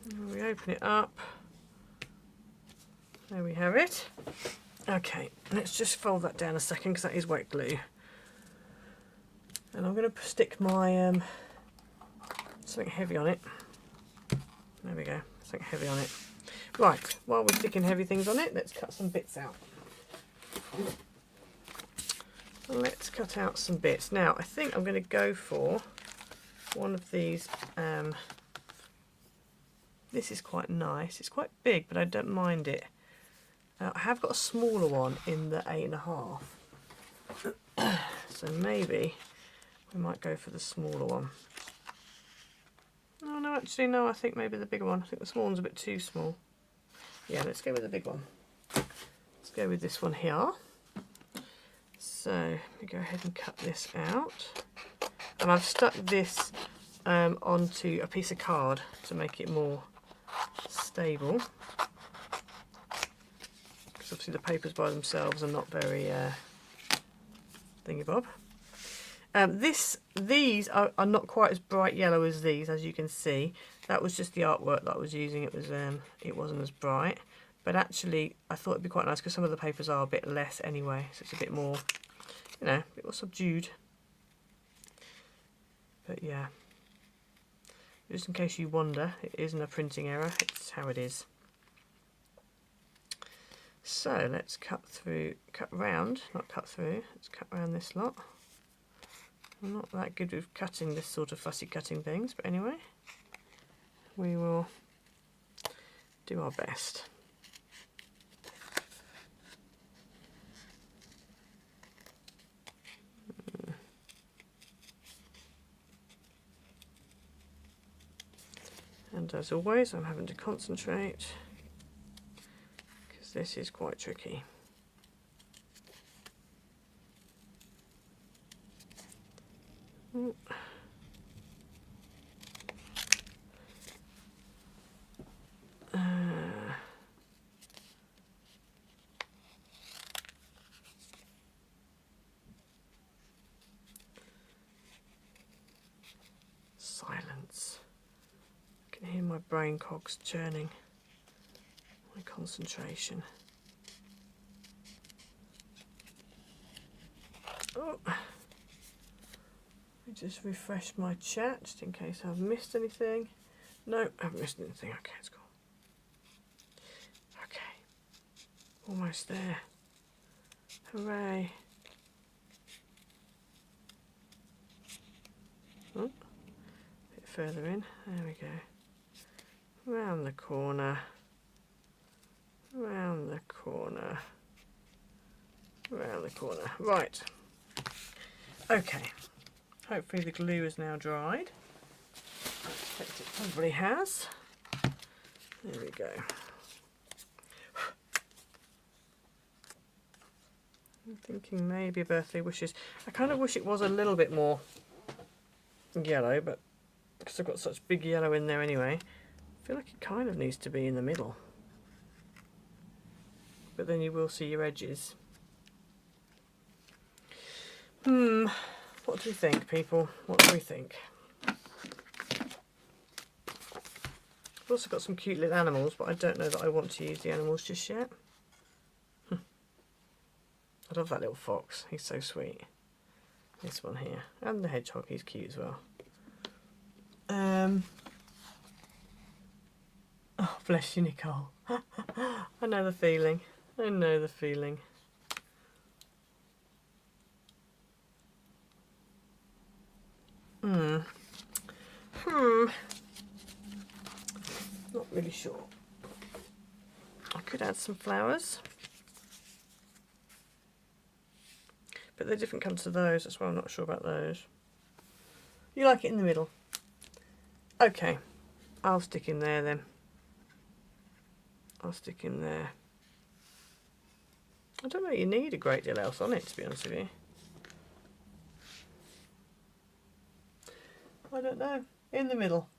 And we open it up. There we have it. Okay, let's just fold that down a second because that is wet glue. And I'm going to stick my something heavy on it. There we go, something heavy on it. Right, while we're sticking heavy things on it, let's cut some bits out. Let's cut out some bits. Now, I think I'm going to go for one of these. This is quite nice. It's quite big, but I don't mind it. I have got a smaller one in the 8.5. So maybe we might go for the smaller one. Oh no, actually no, I think maybe the bigger one. I think the small one's a bit too small. Yeah, let's go with the big one. Let's go with this one here. So let me go ahead and cut this out. And I've stuck this onto a piece of card to make it more stable. Because obviously the papers by themselves are not very thingy-bob. These are not quite as bright yellow as these, as you can see. That was just the artwork that I was using. It wasn't as bright, but actually I thought it'd be quite nice because some of the papers are a bit less anyway, so it's a bit more, you know, a bit more subdued. But yeah, just in case you wonder, it isn't a printing error. It's how it is. So let's cut round, not cut through. Let's cut round this lot. I'm not that good with cutting this sort of fussy cutting things, but anyway, we will do our best. And as always, I'm having to concentrate because this is quite tricky. Ooh. Silence. I can hear my brain cogs churning. My concentration. Oh. Just refresh my chat just in case I've missed anything. No, I haven't missed anything. Okay, it's cool. Okay, almost there. Hooray. Oh, a bit further in. There we go. Round the corner. Round the corner. Round the corner. Right. Okay. Hopefully the glue is now dried. I expect it probably has. There we go. I'm thinking maybe birthday wishes. I kind of wish it was a little bit more yellow, but because I've got such big yellow in there anyway, I feel like it kind of needs to be in the middle. But then you will see your edges. What do we think, people? What do we think? I've also got some cute little animals, but I don't know that I want to use the animals just yet. I love that little fox. He's so sweet. This one here. And the hedgehog, he's cute as well. Oh, bless you, Nicole. I know the feeling. I know the feeling. Not really sure. I could add some flowers. But they're different colours to those, that's why I'm not sure about those. You like it in the middle? Okay, I'll stick in there then. I'll stick in there. I don't know, you need a great deal else on it, to be honest with you. I don't know. In the middle.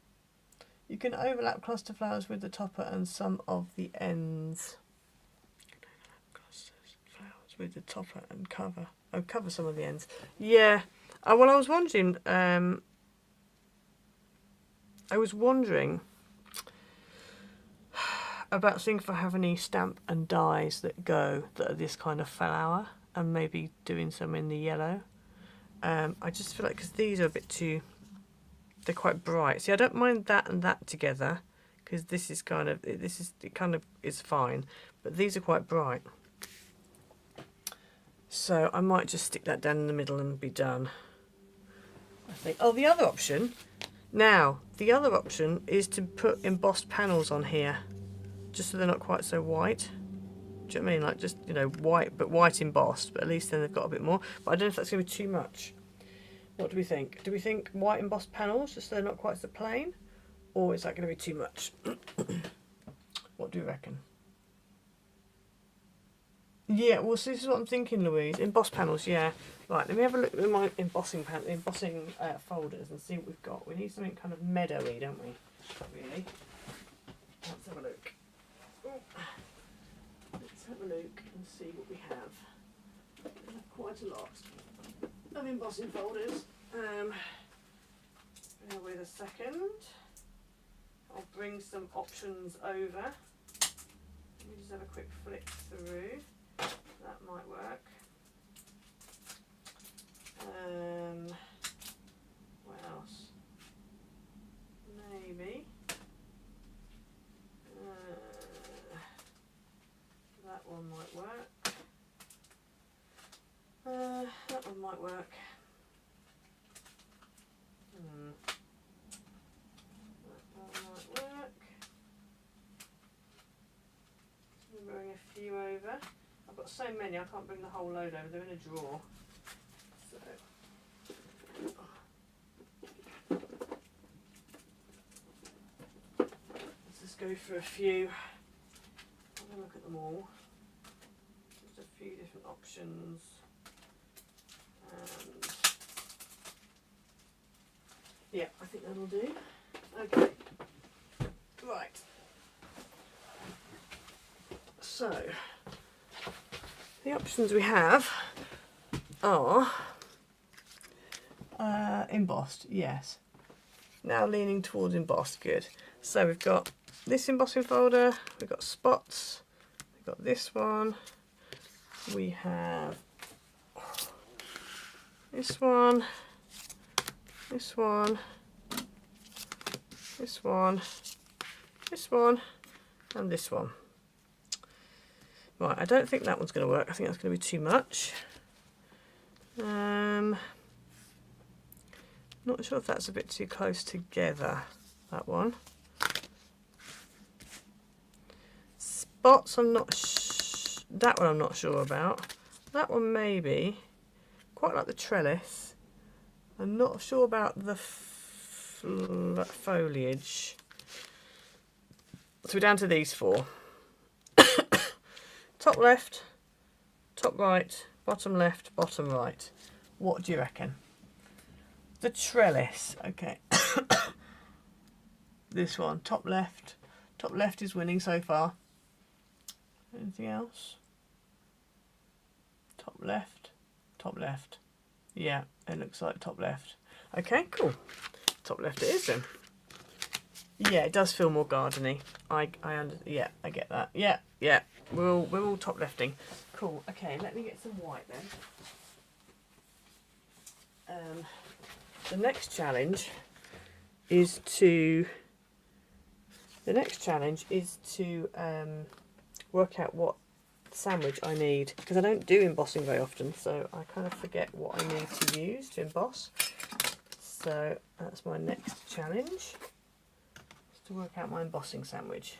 You can overlap cluster flowers with the topper and some of the ends. Clusters, flowers with the topper and cover. Oh, cover some of the ends. Yeah. Well, I was wondering. About seeing if I have any stamp and dies that are this kind of flower, and maybe doing some in the yellow. I just feel like because these are a bit too. They're quite bright. See, I don't mind that and that together because this is kind of is fine, but these are quite bright. So I might just stick that down in the middle and be done. I think. Oh, the other option. Now, the other option is to put embossed panels on here, just so they're not quite so white. Do you know what I mean? Like just, you know, white, but white embossed, but at least then they've got a bit more. But I don't know if that's going to be too much. What do we think? Do we think white embossed panels, just so they're not quite so plain? Or is that going to be too much? What do you reckon? Yeah, well, so this is what I'm thinking, Louise. Embossed panels, yeah. Right, let me have a look at my embossing folders and see what we've got. We need something kind of meadowy, don't we? Really? Let's have a look. Let's have a look and see what we have. We have quite a lot of embossing folders. Bear with a second. I'll bring some options over. Let me just have a quick flick through. That might work. What else? Maybe. That one might work. That one might work. That one might work. I'm bring a few over. I've got so many I can't bring the whole load over. They're in a drawer. So. Let's just go for a few. Have a look at them all. Just a few different options. And yeah, I think that'll do. Okay. Right. So the options we have are embossed, yes. Now leaning towards embossed, good. So we've got this embossing folder, we've got spots, we've got this one, we have this one, this one, this one, this one, and this one. Right, I don't think that one's going to work. I think that's going to be too much. Not sure if that's a bit too close together, that one. Spots, I'm not that one I'm not sure about. That one maybe. Quite like the trellis. I'm not sure about the foliage. So we're down to these four. Top left, top right, bottom left, bottom right. What do you reckon? The trellis, okay. This one, top left. Top left is winning so far. Anything else? Top left, top left. Yeah, it looks like top left. Okay, cool. Top left it is then. Yeah, it does feel more gardeny. Yeah, I get that. Yeah, yeah. We're all top lefting. Cool. Okay, let me get some white then. The next challenge is to work out what sandwich I need, because I don't do embossing very often, so I kind of forget what I need to use to emboss. So that's my next challenge, is to work out my embossing sandwich.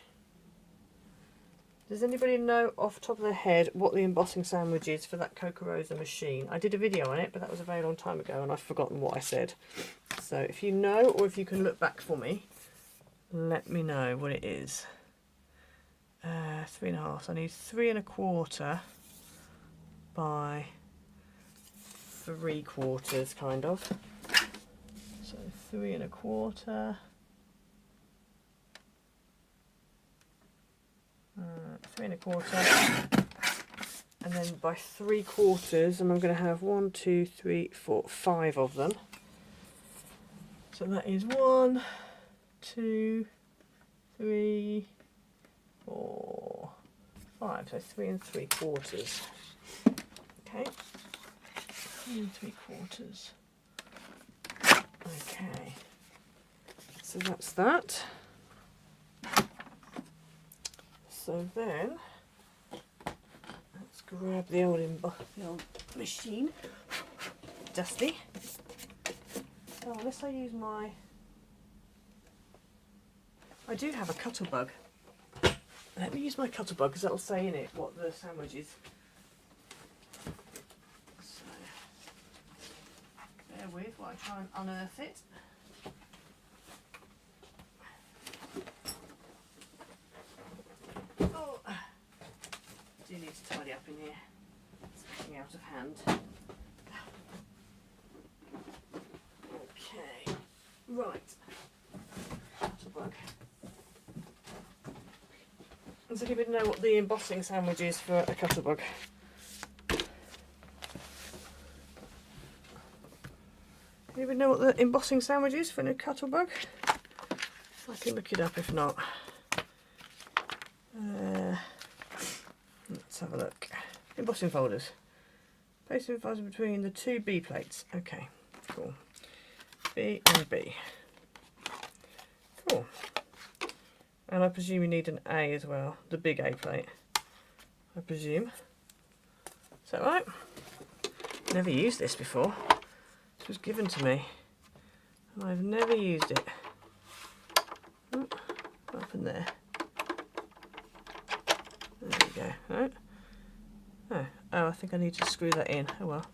Does anybody know off the top of their head what the embossing sandwich is for that Coca Rosa machine? I did a video on it, but that was a very long time ago and I've forgotten what I said. So if you know, or if you can look back for me, let me know what it is. 3.5. So I need 3.25 by 3/4, kind of. So 3.25. 3.25, and then by 3/4, and I'm going to have 1, 2, 3, 4, 5 of them. So that is 1, 2, 3, 4, 5. So 3 3/4. Okay, 3 3/4. Okay, so that's that. So then, let's grab the old machine. Dusty. Oh, unless I use my... I do have a cutter bug. Let me use my cutter bug, because that'll say in it what the sandwich is. So, bear with while I try and unearth it. Do need to tidy up in here. It's getting out of hand. Okay, right. Cutter bug. Does anybody know what the embossing sandwich is for a cutter bug? Anybody know what the embossing sandwich is for a cutter bug? I can look it up if not. Let's have a look. Embossing folders. Placing folders between the two B plates. Okay, cool. B and B. Cool. And I presume you need an A as well, the big A plate. I presume. Is that right? Never used this before. This was given to me, and I've never used it. What happened there? There we go. Right. Oh, I think I need to screw that in. Oh well.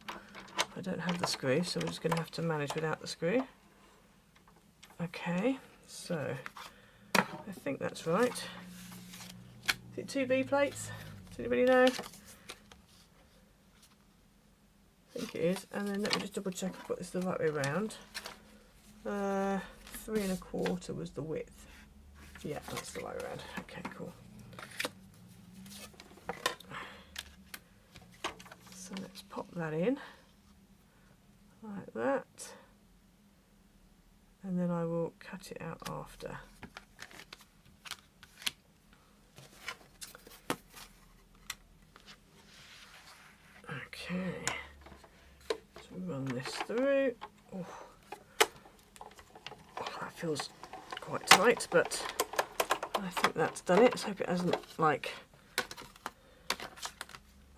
I don't have the screw, so we're just going to have to manage without the screw. Okay, so I think that's right. Is it 2 B plates? Does anybody know? I think it is. And then let me just double check I've got this the right way around. 3.25 was the width. Yeah, that's the right way around. Okay, cool. So let's pop that in like that, and then I will cut it out after. Okay, so run this through. Oh, feels quite tight, but I think that's done it. Let's hope it hasn't like...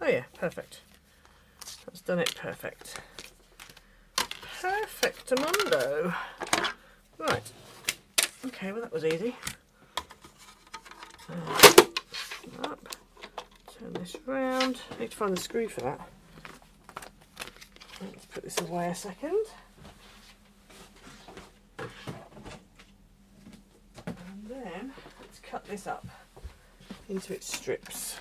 Oh yeah, perfect. That's done it, perfect. Perfectamundo. Right. Okay, well that was easy. Up. Turn this round. I need to find the screw for that. Let's put this away a second. And then let's cut this up into its strips.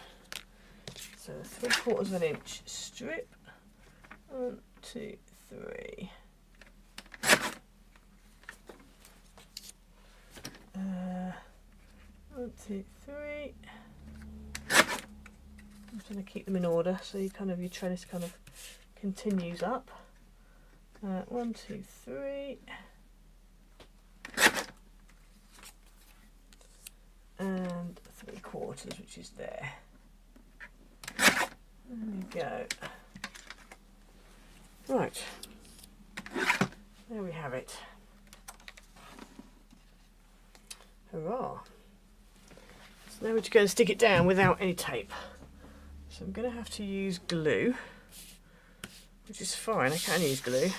So 3/4 of an inch strip. 1, 2, 3. 1, 2, 3. I'm just going to keep them in order so you kind of your trellis kind of continues up. 1, 2, 3. And 3/4, which is there. There we go. Right. There we have it. Hurrah. So now we're just going to stick it down without any tape. So I'm going to have to use glue, which is fine, I can use glue.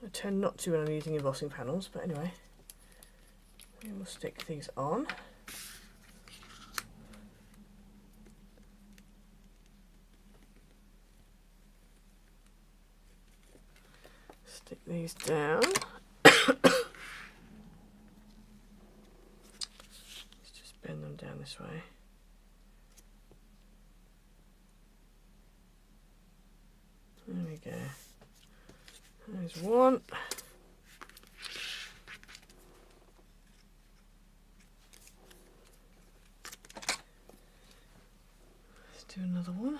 I tend not to when I'm using embossing panels, but anyway. We will stick these on. Stick these down. Let's just bend them down this way. There we go. There's one. Let's do another one.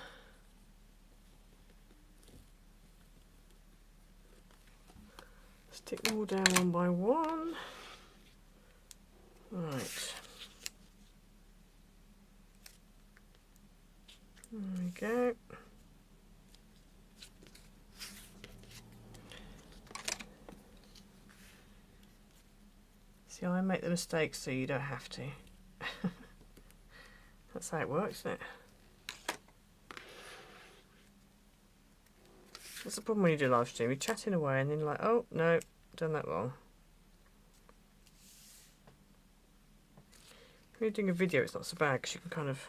Stick them all down one by one. Right. There we go. See, I make the mistakes so you don't have to. That's how it works, isn't it? That's the problem when you do live stream. You're chatting away and then you're like, oh no, done that wrong. When you're doing a video, it's not so bad because you can kind of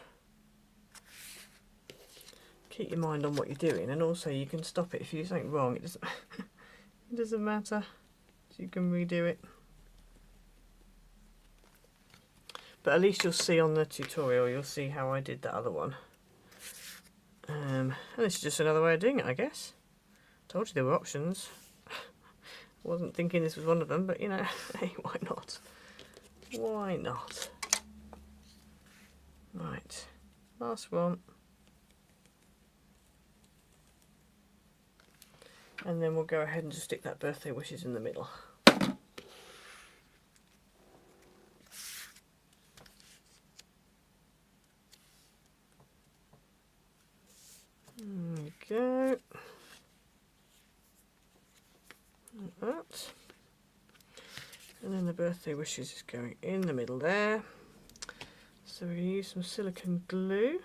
keep your mind on what you're doing, and also you can stop it if you do something wrong. It doesn't it doesn't matter. So you can redo it. But at least you'll see on the tutorial, you'll see how I did that other one. And this is just another way of doing it, I guess. Told you there were options. I wasn't thinking this was one of them, but you know, hey, why not? Why not? Right, last one. And then we'll go ahead and just stick that birthday wishes in the middle. There we go. Like that. And then the birthday wishes is going in the middle there. So we're going to use some silicone glue.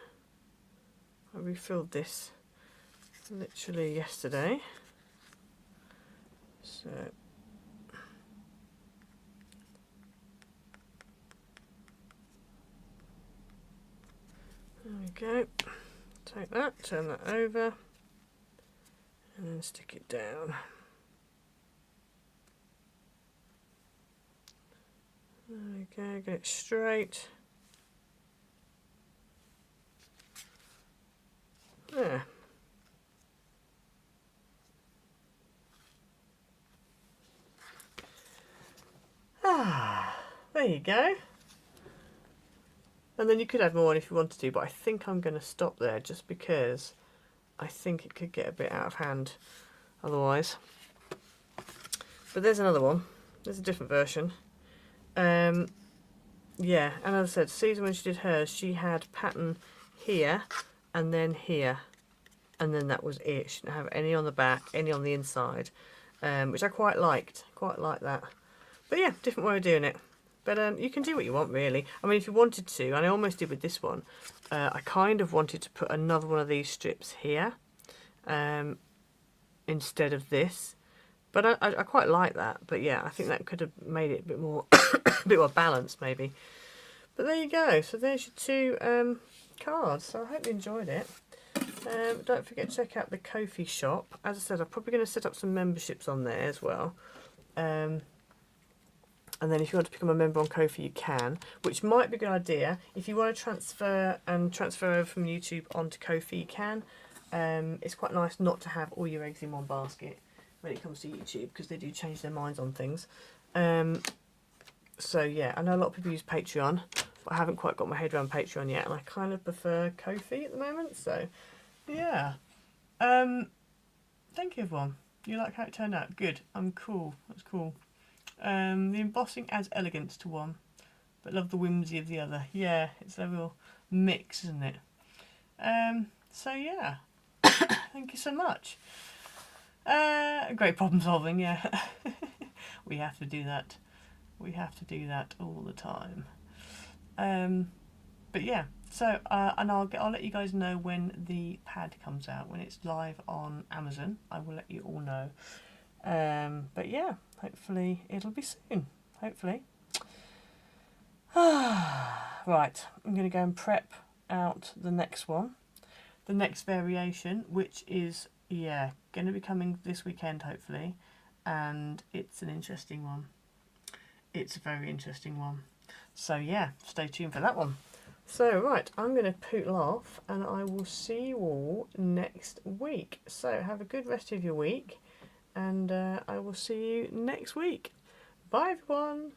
I refilled this literally yesterday. So there we go. Take that, turn that over, and then stick it down. There we go, get it straight. There. Ah, there you go. And then you could add more if you wanted to, but I think I'm going to stop there just because I think it could get a bit out of hand otherwise. But there's another one. There's a different version. Yeah, and as I said, Susan, when she did hers, she had pattern here and then here. And then that was it. She didn't have any on the back, any on the inside, which I quite liked. Quite like that. But yeah, different way of doing it. But you can do what you want, really. I mean, if you wanted to, and I almost did with this one, I kind of wanted to put another one of these strips here instead of this. But I quite like that. But yeah, I think that could have made it a bit more, a bit more balanced, maybe. But there you go. So there's your two cards. So I hope you enjoyed it. Don't forget to check out the Ko-fi shop. As I said, I'm probably going to set up some memberships on there as well. And then if you want to become a member on Ko-fi, you can, which might be a good idea. If you want to transfer over from YouTube onto Ko-fi, you can. It's quite nice not to have all your eggs in one basket when it comes to YouTube, because they do change their minds on things. So yeah, I know a lot of people use Patreon, but I haven't quite got my head around Patreon yet, and I kind of prefer Ko-fi at the moment. So yeah, thank you everyone. You like how it turned out? Good. I'm cool. That's cool. The embossing adds elegance to one, but love the whimsy of the other. Yeah, it's a real mix, isn't it? So yeah, thank you so much. Great problem solving, yeah. We have to do that. We have to do that all the time. But yeah, so and I'll let you guys know when the pad comes out, when it's live on Amazon. I will let you all know. But yeah, hopefully it'll be soon. Hopefully. Right, I'm going to go and prep out the next one, the next variation, which is going to be coming this weekend hopefully, and it's an interesting one. It's a very interesting one. So yeah, stay tuned for that one. So right, I'm going to poodle off, and I will see you all next week. So have a good rest of your week. And I will see you next week. Bye everyone.